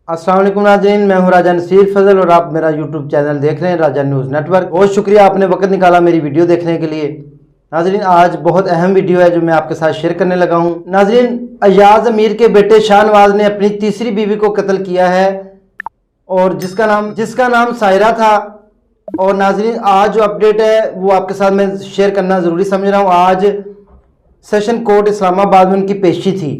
अस्सलाम वालेकुम नाज़रीन, मैं हूं राजा नसीर फजल और आप मेरा यूट्यूब चैनल देख रहे हैं राजा न्यूज़ नेटवर्क। बहुत शुक्रिया आपने वक्त निकाला मेरी वीडियो देखने के लिए। नाज़रीन, आज बहुत अहम वीडियो है जो मैं आपके साथ शेयर करने लगा हूं। नाज़रीन, अयाज अमीर के बेटे शाहनवाज ने अपनी तीसरी बीवी को कत्ल किया है और जिसका नाम सायरा था। और नाज़रीन, आज जो अपडेट है वो आपके साथ मैं शेयर करना ज़रूरी समझ रहा हूँ। आज सेशन कोर्ट इस्लामाबाद में उनकी पेशी थी।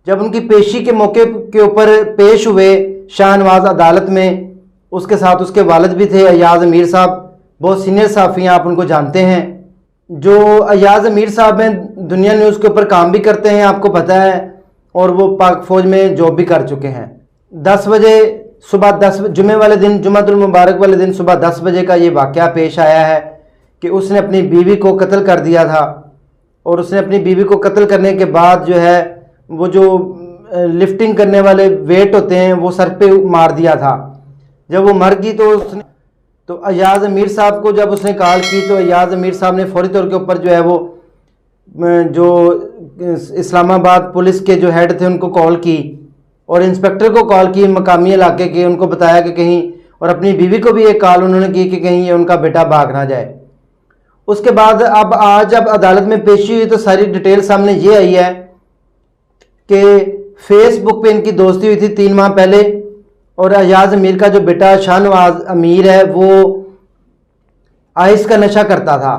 जब उनकी पेशी के मौके के ऊपर पेश हुए शाहनवाज अदालत में, उसके साथ उसके वालिद भी थे अयाज अमीर साहब। बहुत सीनियर सहाफ़ी हैं, आप उनको जानते हैं। जो अयाज अमीर साहब हैं दुनिया न्यूज़ के ऊपर काम भी करते हैं, आपको पता है, और वो पाक फ़ौज में जॉब भी कर चुके हैं। 10 बजे सुबह 10 जुमे वाले दिन, जुम्मतुल मुबारक वाले दिन सुबह 10 बजे का ये वाक़या पेश आया है कि उसने अपनी बीवी को कत्ल कर दिया था। और उसने अपनी बीवी को कत्ल करने के बाद जो है वो जो लिफ्टिंग करने वाले वेट होते हैं वो सर पे मार दिया था। जब वो मर गई तो अयाज अमीर साहब को जब उसने कॉल की तो अयाज अमीर साहब ने फौरी तौर के ऊपर जो है वो जो इस्लामाबाद पुलिस के जो हेड थे उनको कॉल की और इंस्पेक्टर को कॉल की मकामी इलाके के, उनको बताया कि कहीं, और अपनी बीवी को भी एक कॉल उन्होंने की कि कहीं ये उनका बेटा भाग ना जाए। उसके बाद अब आज जब अदालत में पेशी हुई तो सारी डिटेल सामने ये आई है कि फेसबुक पे इनकी दोस्ती हुई थी 3 माह पहले और अयाज अमीर का जो बेटा शाहनवाज अमीर है वो आइस का नशा करता था,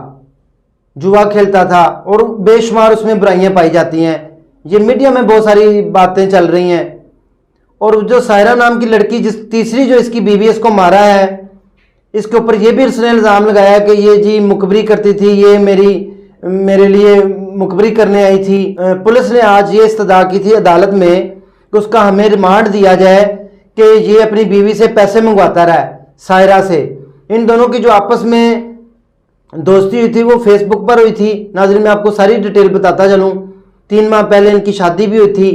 जुआ खेलता था और बेशुमार उसमें बुराइयां पाई जाती हैं। ये मीडिया में बहुत सारी बातें चल रही हैं। और जो सायरा नाम की लड़की, जिस तीसरी जो इसकी बीवी इसको मारा है, इसके ऊपर ये भी उसने इल्ज़ाम लगाया कि ये जी मुखबरी करती थी, ये मेरे लिए मुखबरी करने आई थी। पुलिस ने आज ये इस्तदा की थी अदालत में कि उसका हमें रिमांड दिया जाए कि ये अपनी बीवी से पैसे मंगवाता रहा है, सायरा से। इन दोनों की जो आपस में दोस्ती हुई थी वो फेसबुक पर हुई थी। नाज़रीन, मैं आपको सारी डिटेल बताता चलूँ। 3 माह पहले इनकी शादी भी हुई थी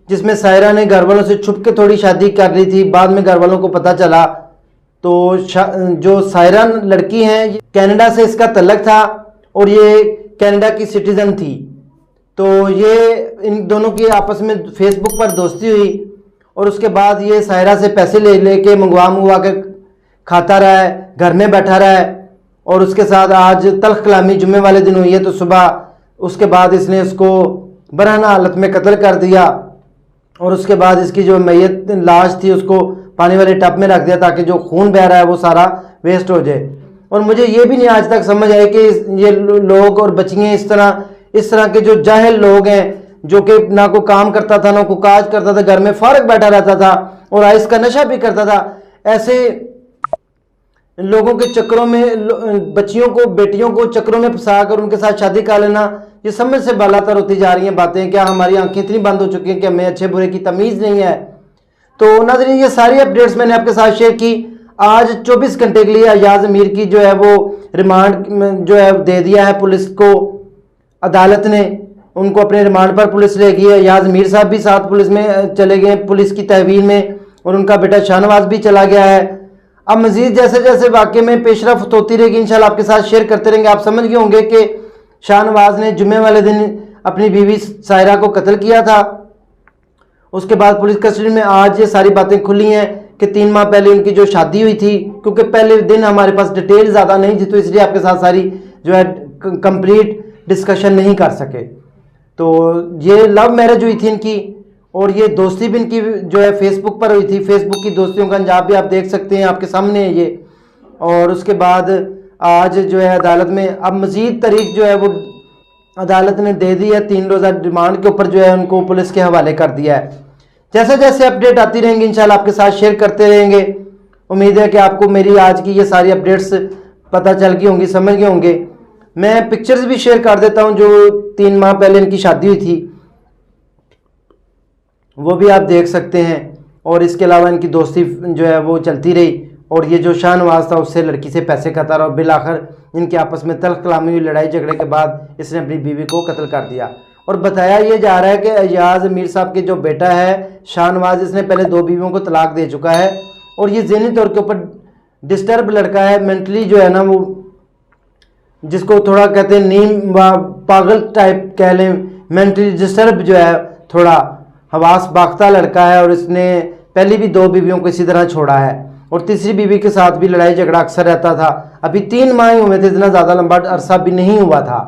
जिसमें सायरा ने घर वालों से छुप के थोड़ी शादी कर ली थी। बाद में घर वालों को पता चला तो जो सायरा लड़की हैं कनाडा से इसका तल्लक था और ये कनाडा की सिटीज़न थी। तो ये इन दोनों की आपस में फेसबुक पर दोस्ती हुई और उसके बाद ये सायरा से पैसे ले के मंगवा के खाता रहा है, घर में बैठा रहा है। और उसके साथ आज तल्ख कलामी जुम्मे वाले दिन हुई है तो सुबह उसके बाद इसने उसको बरहना हालत में कत्ल कर दिया और उसके बाद इसकी जो मैयत लाश थी उसको पानी वाले टब में रख दिया ताकि जो खून बह रहा है वो सारा वेस्ट हो जाए। और मुझे ये भी नहीं आज तक समझ आया कि ये लोग और बच्चियाँ इस तरह के जो जाहिल लोग हैं जो कि ना कोई काम करता था ना कोई काज करता था, घर में फारग बैठा रहता था और आइस का नशा भी करता था, ऐसे लोगों के चक्करों में बच्चियों को, बेटियों को चक्करों में फंसा कर उनके साथ शादी कर लेना, ये समझ से बालातर होती जा रही हैं बातें। क्या हमारी आंखें इतनी बंद हो चुकी हैं कि हमें अच्छे बुरे की तमीज़ नहीं है। तो नाज़रीन, ये सारी अपडेट्स मैंने आपके साथ शेयर की। आज 24 घंटे के लिए अयाज अमीर की जो है वो रिमांड जो है दे दिया है पुलिस को, अदालत ने उनको अपने रिमांड पर पुलिस ले गई है। अयाज अमीर साहब भी साथ पुलिस में चले गए पुलिस की तहवील में और उनका बेटा शाहनवाज भी चला गया है। अब मजीद जैसे जैसे वाक़े में पेशरफ्त होती रहेगी इंशाल्लाह आपके साथ शेयर करते रहेंगे। आप समझ गए होंगे कि शाहनवाज ने जुम्मे वाले दिन अपनी बीवी सायरा को कत्ल किया था। उसके बाद पुलिस कस्टडी में आज ये सारी बातें खुली हैं कि 3 माह पहले इनकी जो शादी हुई थी, क्योंकि पहले दिन हमारे पास डिटेल ज़्यादा नहीं थी तो इसलिए आपके साथ सारी जो है कंप्लीट डिस्कशन नहीं कर सके। तो ये लव मैरिज हुई थी इनकी और ये दोस्ती भी इनकी जो है फेसबुक पर हुई थी। फेसबुक की दोस्तियों का अंजाम भी आप देख सकते हैं, आपके सामने है ये। और उसके बाद आज जो है अदालत में अब मज़ीद तारीख जो है वो अदालत ने दे दी है। 3 रोज़ा रिमांड के ऊपर जो है उनको पुलिस के हवाले कर दिया है। जैसे जैसे अपडेट आती रहेंगी इंशाल्लाह आपके साथ शेयर करते रहेंगे। उम्मीद है कि आपको मेरी आज की ये सारी अपडेट्स पता चल गई होंगी, समझ गए होंगे। मैं पिक्चर्स भी शेयर कर देता हूं जो 3 माह पहले इनकी शादी हुई थी, वो भी आप देख सकते हैं। और इसके अलावा इनकी दोस्ती जो है वो चलती रही और ये जो शाहनवाज था उससे लड़की से पैसे खाता रहा और बिलाखिर इनके आपस में तल्ख कलामी हुई, लड़ाई झगड़े के बाद इसने अपनी बीवी को कत्ल कर दिया। और बताया ये जा रहा है कि अयाज अमीर साहब के जो बेटा है शाहनवाज, इसने पहले 2 बीवियों को तलाक दे चुका है और ये ज़हनी तौर के ऊपर डिस्टर्ब लड़का है, मेंटली जो है ना वो, जिसको थोड़ा कहते हैं नीम पागल टाइप कह लें, मेंटली डिस्टर्ब जो है, थोड़ा हवास बाख्ता लड़का है। और इसने पहले भी 2 बीवियों को इसी तरह छोड़ा है और तीसरी बीवी के साथ भी लड़ाई झगड़ा अक्सर रहता था। अभी 3 माह ही हुए थे, इतना ज़्यादा लंबा अरसा भी नहीं हुआ था।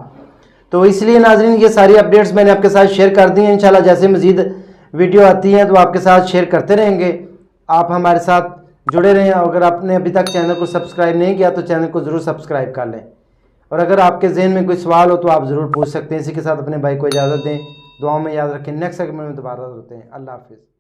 तो इसलिए नाजरीन ये सारी अपडेट्स मैंने आपके साथ शेयर कर दी हैं। इंशाल्लाह जैसे मज़ीद वीडियो आती हैं तो आपके साथ शेयर करते रहेंगे। आप हमारे साथ जुड़े रहें। अगर आपने अभी तक चैनल को सब्सक्राइब नहीं किया तो चैनल को ज़रूर सब्सक्राइब कर लें। और अगर आपके जहन में कोई सवाल हो तो आप ज़रूर पूछ सकते हैं। इसी के साथ अपने भाई को इजाज़त दें। दुआओं में याद रखें। नेक्स्ट सेगमेंट में दोबारा होते हैं। अल्लाह हाफिज़।